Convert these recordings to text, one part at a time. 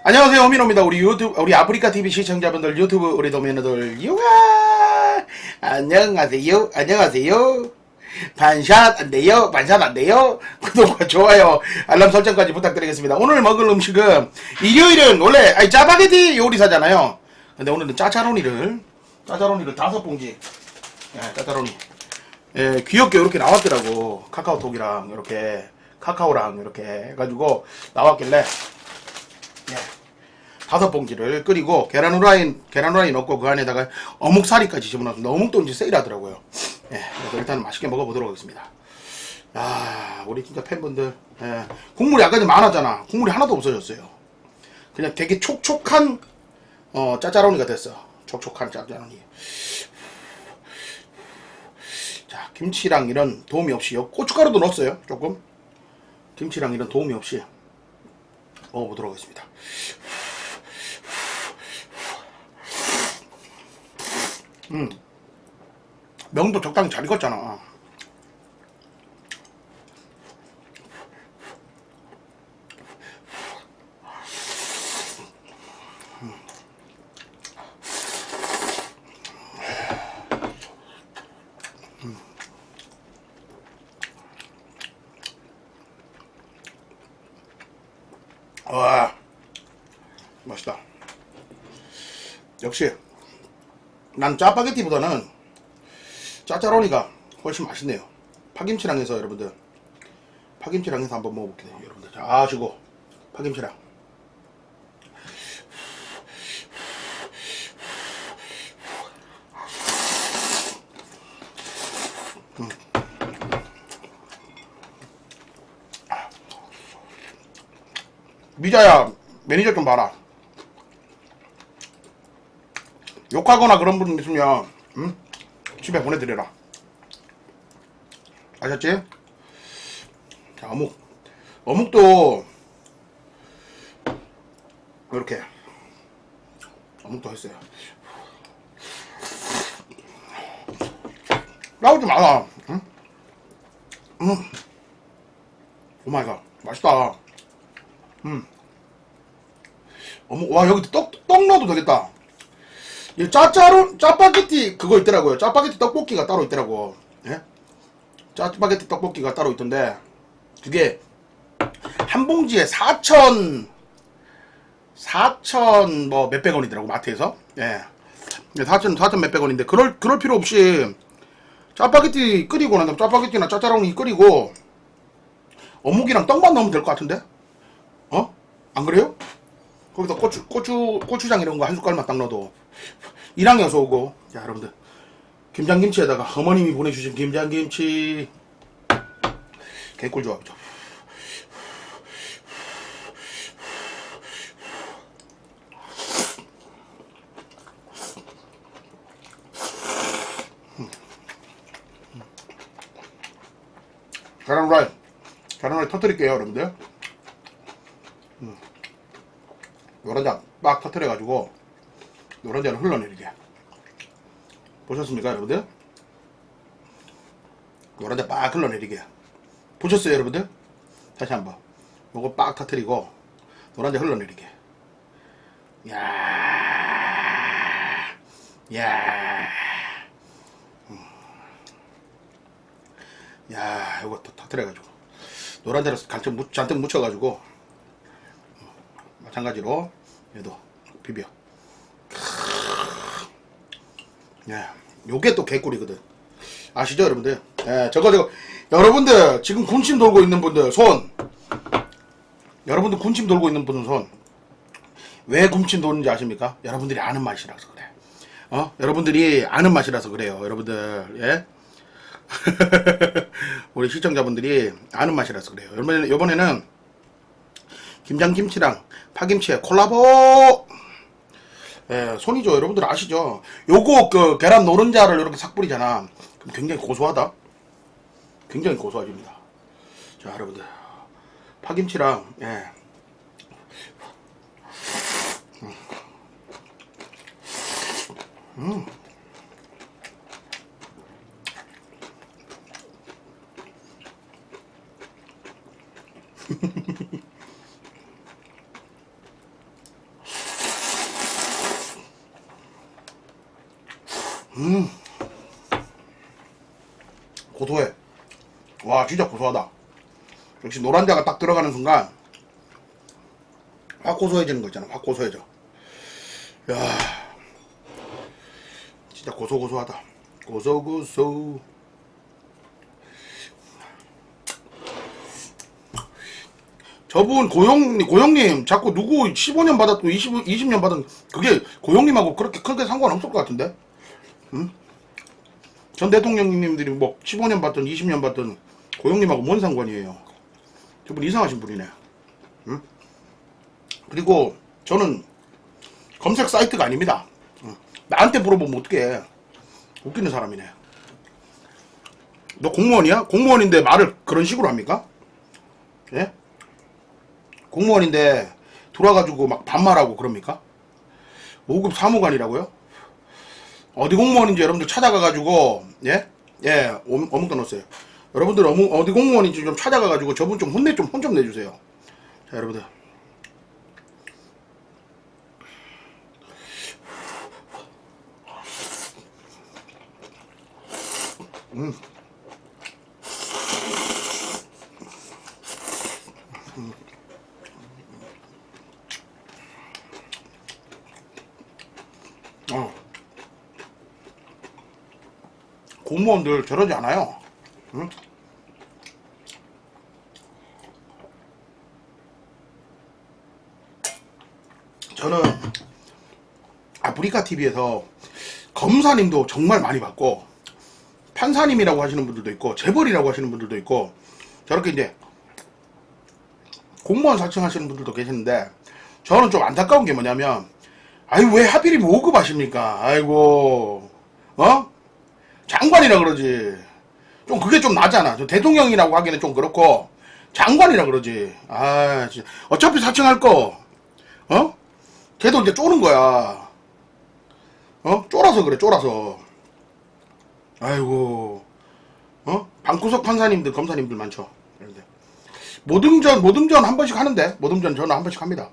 안녕하세요, 호민호입니다. 우리 아프리카 TV 시청자분들, 유튜브 우리 도민들, 유아! 안녕하세요, 안녕하세요. 반샷 안 돼요, 반샷 안 돼요. 구독과 좋아요, 알람 설정까지 부탁드리겠습니다. 오늘 먹을 음식은, 일요일은 원래, 짜파게티 요리사잖아요. 근데 오늘은 짜짜로니를 5봉지. 예, 짜짜로니. 예, 귀엽게 이렇게 나왔더라고. 카카오톡이랑, 이렇게, 카카오랑 이렇게 해가지고, 나왔길래, 예. 5봉지를 끓이고 계란 후라이 넣고 그 안에다가 어묵사리까지 집어넣었습니다. 어묵도 이제 세일하더라고요. 예, 그래서 일단 맛있게 먹어보도록 하겠습니다. 야, 우리 진짜 팬분들, 예, 국물이 아까 전에 많았잖아. 국물이 하나도 없어졌어요. 그냥 되게 촉촉한 짜짜로니가 됐어. 촉촉한 짜짜로니. 자, 김치랑 이런 도움이 없이 고춧가루도 넣었어요. 조금 김치랑 이런 도움이 없이 먹어보도록 하겠습니다. 명도 적당히 잘 익었잖아. 와, 맛있다. 역시 난 짜파게티보다는 짜짜로니가 훨씬 맛있네요. 파김치랑 해서 여러분들, 파김치랑 해서 한번 먹어볼게요. 여러분들, 자, 아시고 파김치랑. 미자야, 매니저 좀 봐라. 욕하거나 그런 분 있으면 집에 보내드려라. 아셨지? 자, 어묵도 이렇게 어묵도 했어요. 나오지 마라. 응? 오마이갓, 맛있다. 어묵, 와, 여기 떡 넣어도 되겠다. 이 짜파게티 그거 있더라고요. 짜파게티 떡볶이가 따로 있더라고. 예? 짜파게티 떡볶이가 따로 있던데, 그게 한 봉지에 4천 뭐 몇백 원이더라고, 마트에서. 예. 4천 몇백 원인데, 그럴 필요 없이 짜파게티 끓이고 난 다음에 짜파게티나 짜짜롱이 끓이고 어묵이랑 떡만 넣으면 될 것 같은데? 안 그래요? 거기다 고추장 이런 거 한 숟갈만 딱 넣어도 일항이 어서 오고. 자, 여러분들, 김장김치에다가 어머님이 보내주신 김장김치, 개꿀 조합이죠. 계란 후라이 터뜨릴게요, 여러분들. 노른자 빡 터뜨려가지고 노른자를 흘러내리게. 보셨습니까, 여러분들? 노른자 빡 흘러내리게. 보셨어요, 여러분들? 다시 한번. 요거 빡 터뜨리고 노른자 흘러내리게. 야, 요거 터뜨려가지고 노른자를 잔뜩 묻혀가지고 마찬가지로 얘도 비벼. 야, 요게 또 개꿀이거든. 아시죠, 여러분들? 예, 저거 여러분들 지금 군침 돌고 있는 분들 손. 여러분들 군침 돌고 있는 분들 손. 왜 군침 도는지 아십니까? 여러분들이 아는 맛이라서 그래. 여러분들이 아는 맛이라서 그래요, 여러분들. 예? 우리 시청자분들이 아는 맛이라서 그래요. 이번에는 김장김치랑 파김치의 콜라보. 예, 손이죠. 여러분들 아시죠? 요거 계란 노른자를 이렇게 싹 뿌리잖아. 그럼 굉장히 고소하다. 굉장히 고소해집니다. 자, 여러분들, 파김치랑, 예. 고소해. 와, 진짜 고소하다. 역시 노란자가 딱 들어가는 순간 확 고소해지는 거 있잖아. 확 고소해져. 야, 진짜 고소고소하다. 고소고소. 저분 고용님 자꾸 누구 15년 받았고 20년 받은 그게 고용님하고 그렇게 크게 상관없을 것 같은데? 응? 전 대통령님들이 뭐 15년 받든 20년 받든 고용님하고 뭔 상관이에요? 저분 이상하신 분이네. 응? 그리고 저는 검색 사이트가 아닙니다. 응. 나한테 물어보면 어떡해. 웃기는 사람이네. 너 공무원이야? 공무원인데 말을 그런 식으로 합니까? 예? 공무원인데 돌아가지고 막 반말하고 그럽니까? 5급 사무관이라고요? 어디 공무원인지 여러분들 찾아가가지고 예? 예, 어묵 떠넣었어요. 여러분들 어디 공무원인지 좀 찾아가가지고 저분 좀 혼 좀 내주세요. 자, 여러분들. 공무원들 저러지 않아요. 응? 저는 아프리카 TV에서 검사님도 정말 많이 봤고 판사님이라고 하시는 분들도 있고 재벌이라고 하시는 분들도 있고 저렇게 이제 공무원 사칭하시는 분들도 계시는데 저는 좀 안타까운 게 뭐냐면 아유 왜 하필이면 5급 하십니까? 아이고 어? 장관이라 그러지. 좀 그게 좀 나잖아. 저 대통령이라고 하기는 좀 그렇고 장관이라 그러지. 아 진짜 어차피 사칭할 거 어? 걔도 이제 쪼는 거야. 어? 쫄아서 그래 쫄아서. 아이고 어? 방구석 판사님들 검사님들 많죠. 그런데 모듬전 한 번씩 하는데 모듬전 저는 한 번씩 합니다.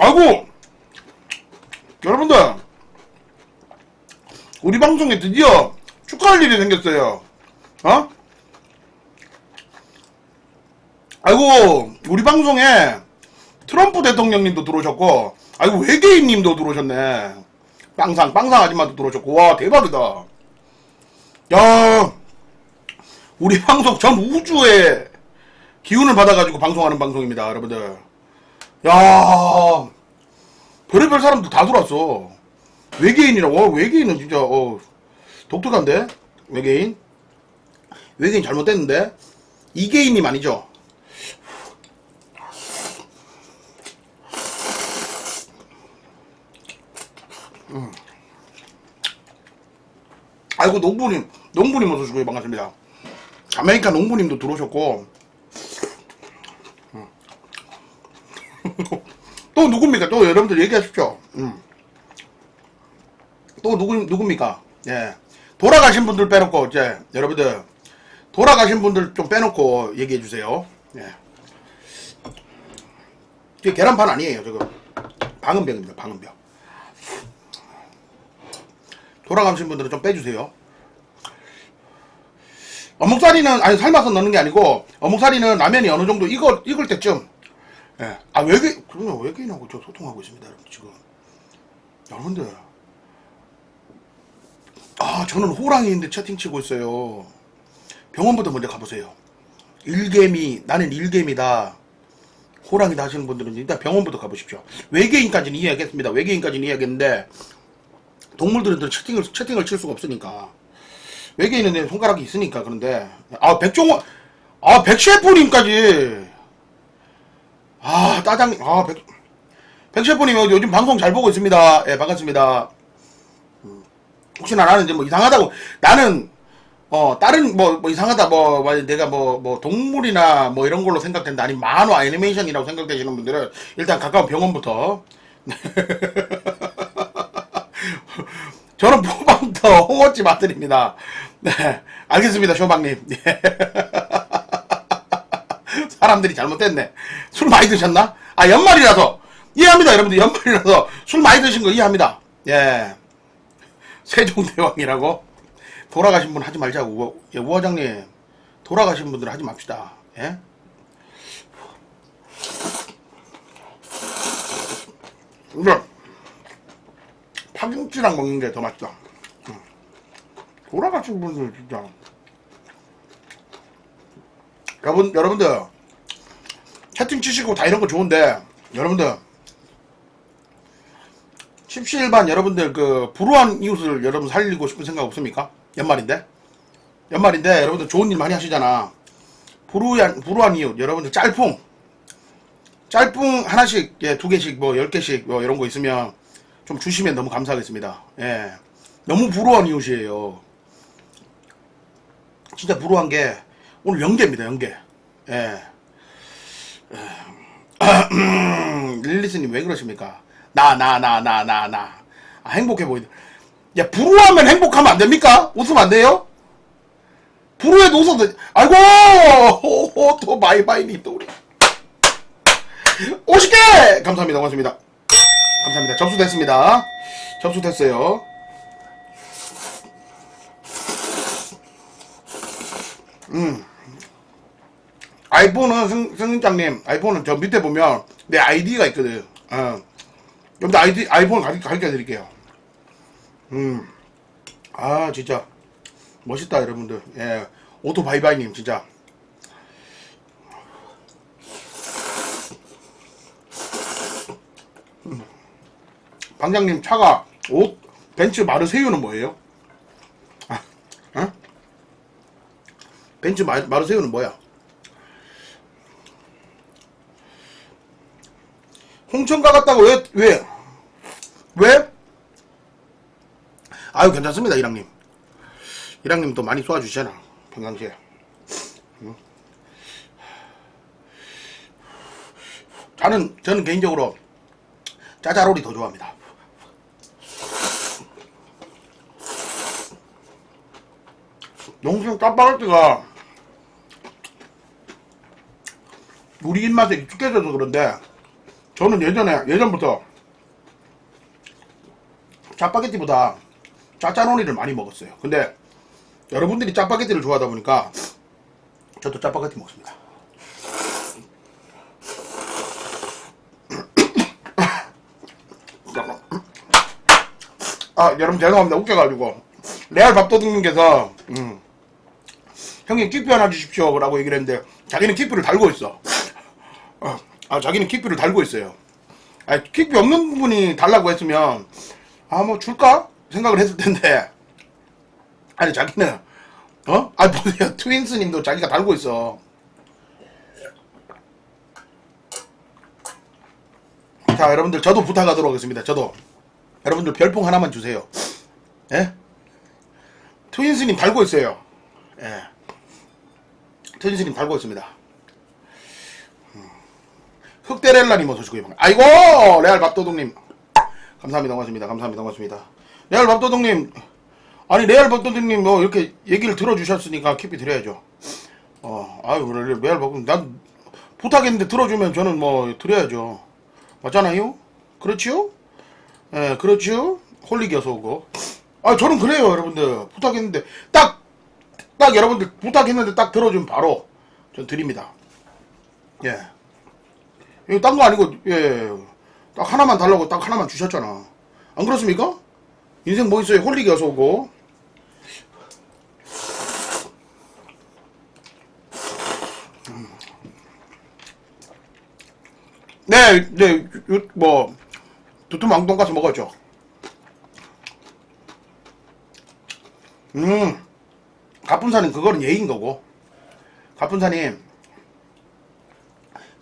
아이고 여러분들 우리 방송에 드디어 축하할 일이 생겼어요. 어? 아이고 우리 방송에 트럼프 대통령님도 들어오셨고 아이고 외계인님도 들어오셨네. 빵상 아줌마도 들어오셨고 와 대박이다. 야 우리 방송 전 우주에 기운을 받아가지고 방송하는 방송입니다 여러분들. 야 별의별 사람들 다 들어왔어. 외계인이라고. 외계인은 진짜 독특한데. 외계인 잘못됐는데. 이계인님 아니죠? 아이고 농부님 어서 오시고 반갑습니다. 아메리카 농부님도 들어오셨고 또 누굽니까? 또 여러분들 얘기하십시오. 또 누굽니까? 예. 돌아가신 분들 빼놓고 이제 여러분들 돌아가신 분들 좀 빼놓고 얘기해 주세요. 예. 이게 계란판 아니에요, 지금. 방음병입니다, 방음병. 돌아가신 분들은 좀 빼주세요. 어묵살이는 아니 삶아서 넣는 게 아니고 어묵살이는 라면이 어느 정도 익을 때쯤. 예. 아 그러면 외계인하고 저 소통하고 있습니다, 여러분 지금. 여러분들. 아 저는 호랑이인데 채팅 치고 있어요. 병원부터 먼저 가보세요. 나는 일개미다. 호랑이다 하시는 분들은 일단 병원부터 가보십시오. 외계인까지는 이해하겠습니다. 외계인까지는 이해하겠는데 동물들은 채팅을 칠 수가 없으니까. 외계인은 내 손가락이 있으니까. 그런데 백셰프님까지 따장 백셰프님 요즘 방송 잘 보고 있습니다. 예, 반갑습니다. 혹시나 나는 이제 뭐 이상하다고 나는 다른 뭐 이상하다 내가 뭐 동물이나 뭐 이런 걸로 생각된다 아니면 만화 애니메이션이라고 생각되시는 분들은 일단 가까운 병원부터 저는 포방터 홍어집 아들입니다. 네, 알겠습니다, 쇼방님. 사람들이 잘못됐네. 술 많이 드셨나? 아, 연말이라서. 이해합니다, 여러분들. 연말이라서 술 많이 드신 거 이해합니다. 예. 세종대왕이라고? 돌아가신 분 하지 말자고. 예, 우화장님. 돌아가신 분들 하지 맙시다. 예? 근데, 파김치랑 먹는 게 더 맛있다. 돌아가신 분들 진짜. 여러분들. 채팅 치시고 다 이런 거 좋은데, 여러분들. 십시일반 여러분들 그 불우한 이웃을 여러분 살리고 싶은 생각 없습니까? 연말인데 여러분들 좋은 일 많이 하시잖아. 불우한 이웃 여러분들 짤풍 하나씩, 예, 2개씩 뭐 10개씩 뭐 이런 거 있으면 좀 주시면 너무 감사하겠습니다. 예, 너무 불우한 이웃이에요. 진짜 불우한 게 오늘 연계입니다. 연계. 예. 릴리스님 왜 그러십니까? 나. 아, 행복해 보이네. 야, 불우하면 행복하면 안 됩니까? 웃으면 안 돼요? 불우해도 웃어도, 아이고! 또 바이바이니, 또 우리. 50개! 감사합니다. 고맙습니다. 감사합니다. 접수됐습니다. 접수됐어요. 아이폰은 승장님, 아이폰은 저 밑에 보면 내 아이디가 있거든. 여러분들 아이폰 가르쳐 드릴게요. 아, 진짜. 멋있다, 여러분들. 예. 오토바이바이님, 진짜. 방장님, 차가, 벤츠 마르세유는 뭐예요? 아, 어? 벤츠 마르세유는 뭐야? 홍천 가갔다고 왜? 아유, 괜찮습니다, 이랑님. 이랑님 또 많이 쏘아주시잖아, 평상시에. 저는 개인적으로 짜자로리 더 좋아합니다. 농심 짜파게티가 우리 입맛에 익숙해져서 그런데 저는 예전부터 짜파게티보다 짜짜로리를 많이 먹었어요. 근데 여러분들이 짜파게티를 좋아하다 보니까 저도 짜파게티 먹습니다. 아, 여러분 죄송합니다. 웃겨가지고 레알 밥도둑님께서 형님 킥뷰 하나 주십시오 라고 얘기를 했는데 자기는 킥뷰를 달고 있어. 자기는 킥뷰를 달고 있어요. 킥뷰 없는 분이 달라고 했으면 뭐 줄까? 생각을 했을 텐데 아니 자기는 보세요. 트윈스님도 자기가 달고 있어. 자, 여러분들 저도 부탁하도록 하겠습니다. 저도 여러분들 별풍 하나만 주세요. 예? 트윈스님 달고 있어요. 예. 트윈스님 달고 있습니다. 흑데렐라님 어서오시고요. 아이고, 레알 밥도둑님 감사합니다. 고맙습니다. 레알 밥도둑님, 아니 레알 밥도둑님 뭐 이렇게 얘기를 들어주셨으니까 킵이 드려야죠. 레알 밥도둑 난 부탁했는데 들어주면 저는 뭐 드려야죠. 맞잖아요? 그렇지요? 예, 그렇지요? 홀리기 어서오고. 저는 그래요, 여러분들. 부탁했는데 딱 여러분들 부탁했는데 딱 들어주면 바로 전 드립니다. 예. 이거 딴 거 아니고, 예. 딱 하나만 달라고 딱 하나만 주셨잖아. 안 그렇습니까? 인생 뭐 있어요? 홀리기 어서오고. 네, 뭐, 두툼왕 돈가스 먹었죠. 갑분사님, 그거는 예의인 거고. 갑분사님,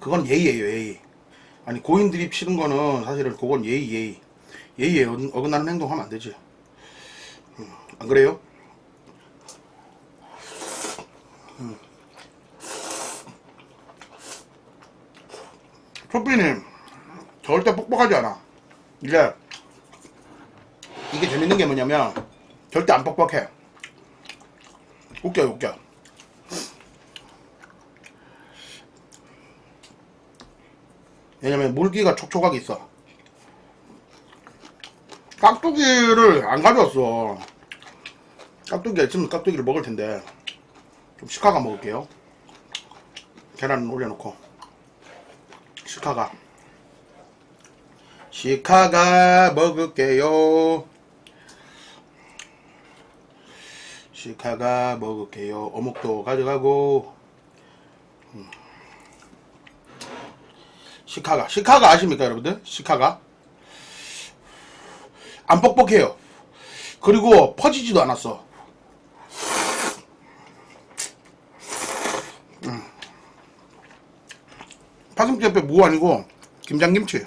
그건 예의예요, 예의. 아니, 고인 드립 치는 거는 사실은 그건 예의에 어긋나는 행동하면 안 되지. 안 그래요? 초피님, 절대 뻑뻑하지 않아. 이게 재밌는 게 뭐냐면, 절대 안 뻑뻑해. 웃겨. 왜냐면 물기가 촉촉하게 있어. 깍두기를 안 가져왔어. 깍두기가 있으면 깍두기를 먹을 텐데 좀 시카가 먹을게요. 계란 올려놓고 시카가 먹을게요. 시카가 먹을게요. 어묵도 가져가고. 시카가 아십니까 여러분들? 시카가 안 뻑뻑해요. 그리고 퍼지지도 않았어. 파김치 옆에 무 아니고 김장김치예요.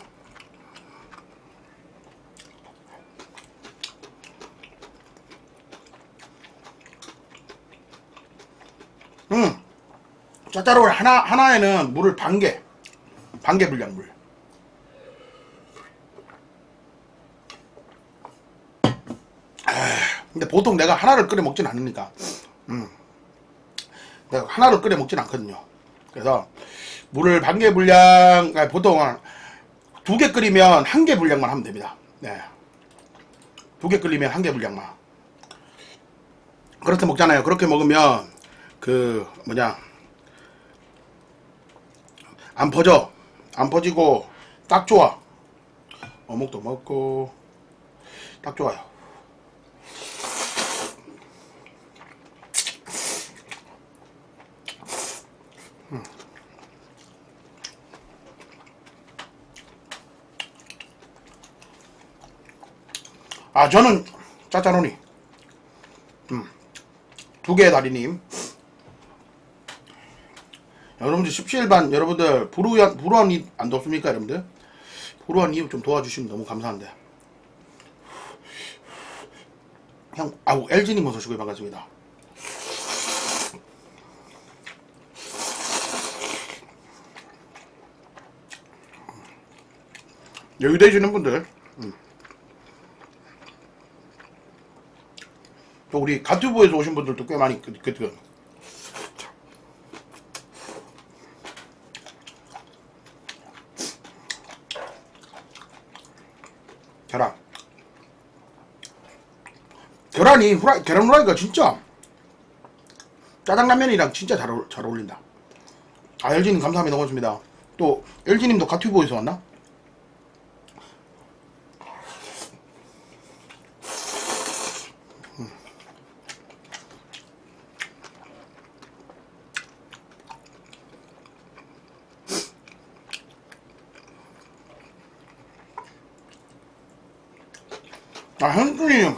짜짜로 하나에는 물을 반개 분량 물. 근데 보통 내가 하나를 끓여 먹진 않으니까 내가 하나를 끓여 먹진 않거든요. 그래서 물을 반개 분량, 보통 2개 끓이면 1개 분량만 하면 됩니다. 네. 2개 끓이면 1개 분량만. 그렇게 먹잖아요. 그렇게 먹으면 안 퍼지고 딱 좋아. 어묵도 먹고 딱 좋아요. 저는 짜짜로니 2개의 다리님. 여러분들 17반 여러분들 불우한 입 안 덥습니까 여러분들? 불우한 입 좀 도와주시면 너무 감사한데. LG님 어서오시고 반갑습니다. 여유 되시는 분들, 또 우리 가튜브에서 오신 분들도 꽤 많이 계란 후라이가 진짜 짜장라면이랑 진짜 잘 어울린다. LG님 감사합니다. 고맙습니다. 또 LG님도 가튜브에서 왔나? 현준이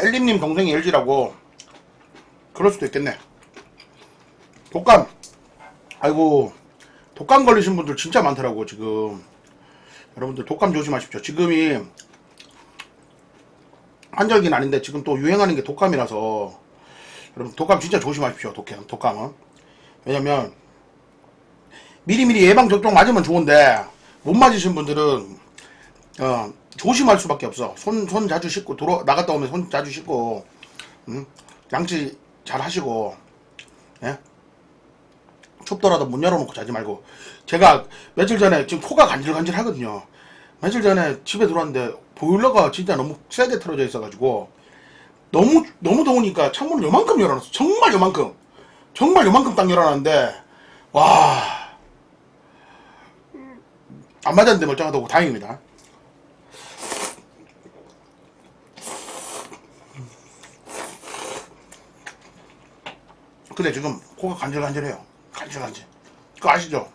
엘림님 동생이 LG라고. 그럴 수도 있겠네. 독감. 아이고, 독감 걸리신 분들 진짜 많더라고 지금. 여러분들 독감 조심하십시오. 지금이 한절기는 아닌데 지금 또 유행하는 게 독감이라서 여러분 독감 진짜 조심하십시오. 독감은. 왜냐면 미리미리 예방접종 맞으면 좋은데 못 맞으신 분들은 조심할 수밖에 없어. 손 자주 씻고 나갔다 오면 손 자주 씻고 양치 잘 하시고, 예? 춥더라도 문 열어놓고 자지 말고. 제가 며칠 전에 지금 코가 간질간질 하거든요. 며칠 전에 집에 들어왔는데 보일러가 진짜 너무 세게 틀어져 있어가지고 너무 더우니까 창문을 요만큼 열어놨어. 정말 요만큼 딱 열어놨는데 와, 안 맞았는데 멀쩡하다고 다행입니다. 근데 지금 코가 간질간질해요. 간질. 그거 아시죠?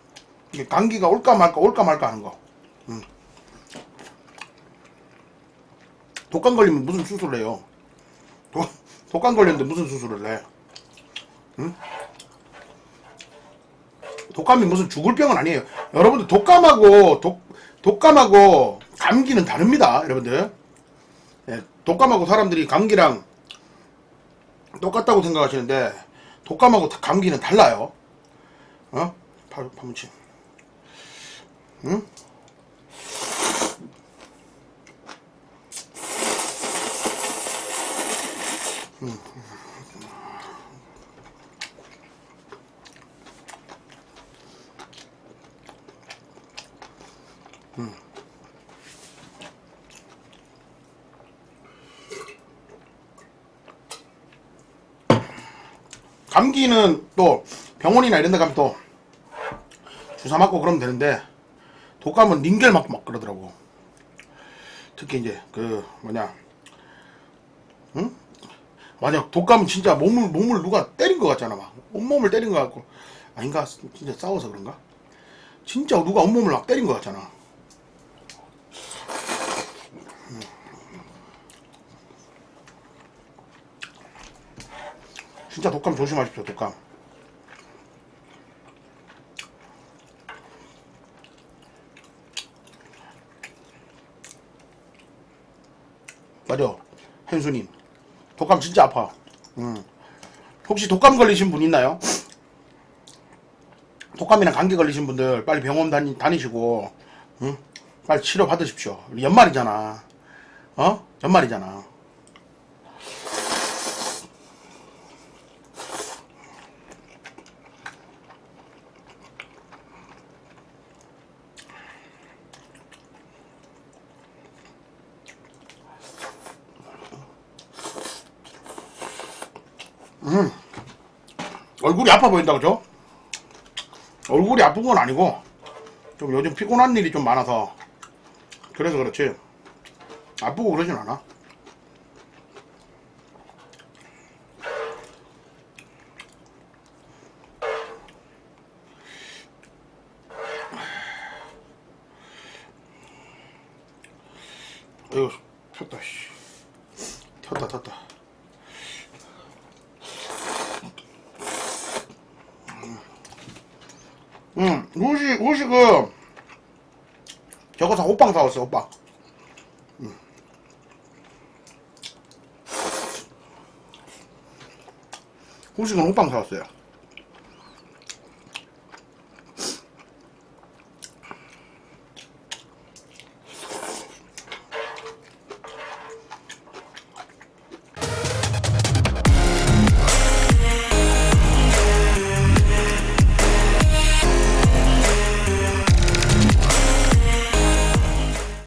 이게 감기가 올까 말까 하는 거. 독감 걸리면 무슨 수술을 해요? 독감 걸렸는데 무슨 수술을 해? 응? 독감이 무슨 죽을 병은 아니에요. 여러분들 독감하고 감기는 다릅니다. 여러분들. 예, 독감하고 사람들이 감기랑 똑같다고 생각하시는데 독감하고 감기는 달라요. 파무치. 응? 감기는 또 병원이나 이런 데 가면 또 주사 맞고 그러면 되는데 독감은 링겔 맞고 막 그러더라고. 특히 이제 그 뭐냐, 응? 만약 독감은 진짜 몸을 누가 때린 것 같잖아. 막 온몸을 때린 것 같고. 아닌가? 진짜 싸워서 그런가? 진짜 누가 온몸을 막 때린 것 같잖아. 진짜 독감 조심하십시오. 독감. 맞아, 현수님. 독감 진짜 아파. 혹시 독감 걸리신 분 있나요? 독감이나 감기 걸리신 분들 빨리 병원 다니시고, 응? 빨리 치료 받으십시오. 연말이잖아. 어? 연말이잖아. 얼굴이 아파 보인다, 그죠? 얼굴이 아픈 건 아니고, 좀 요즘 피곤한 일이 좀 많아서, 그래서 그렇지. 아프고 그러진 않아. 이거, 폈다, 씨. 텄다. 우시 저거 호빵 사왔어, 호빵. 후식은 호빵 사왔어요.